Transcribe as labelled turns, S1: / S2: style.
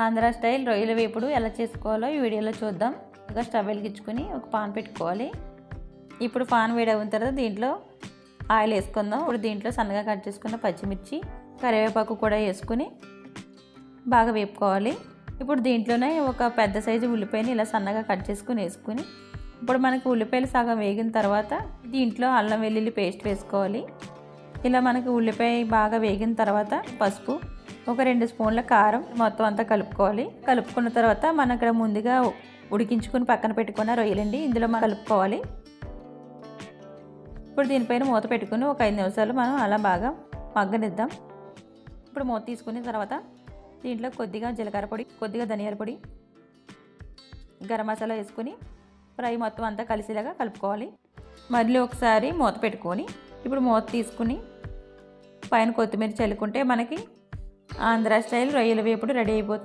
S1: Andhra style రొయ్యల వేపుడు ఎలా చేసుకోవాలో ఈ వీడియోలో చూద్దాం. ఇంకా స్టవ్ వెలిగించుకొని ఒక పాన్ పెట్టుకోవాలి. ఇప్పుడు పాన్ వేడైన తర్వాత దీంట్లో ఆయిల్ వేసుకుందాం. ఇప్పుడు దీంట్లో సన్నగా కట్ చేసుకున్న పచ్చిమిర్చి, కరివేపాకు కూడా వేసుకుని బాగా వేపుకోవాలి. ఇప్పుడు దీంట్లోనే ఒక పెద్ద సైజు ఉల్లిపాయని ఇలా సన్నగా కట్ చేసుకుని వేసుకుని ఇప్పుడు మనకి ఉల్లిపాయలు సగం వేగిన తర్వాత దీంట్లో అల్లం వెల్లుల్లి పేస్ట్ వేసుకోవాలి. ఇలా మనకి ఉల్లిపాయ బాగా వేగిన తర్వాత పసుపు, ఒక 2 స్పూన్ల కారం మొత్తం అంతా కలుపుకోవాలి. కలుపుకున్న తర్వాత మనం ఇక్కడ ముందుగా ఉడికించుకుని పక్కన పెట్టుకున్న రొయ్యలండి ఇందులో మనం కలుపుకోవాలి. ఇప్పుడు దీనిపైన మూత పెట్టుకుని ఒక 5 నిమిషాలు మనం అలా బాగా మగ్గనిద్దాం. ఇప్పుడు మూత తీసుకున్న తర్వాత దీంట్లో కొద్దిగా జీలకర్ర పొడి, కొద్దిగా ధనియాల పొడి, గరం మసాలా వేసుకుని ఫ్రై మొత్తం అంతా కలిసేలాగా కలుపుకోవాలి. మళ్ళీ ఒకసారి మూత పెట్టుకొని ఇప్పుడు మూత తీసుకుని పైన కొత్తిమీర చల్లుకుంటే మనకి ఆంధ్ర స్టైల్ రొయ్యల వేపుడు రెడీ అయిపోతుంది.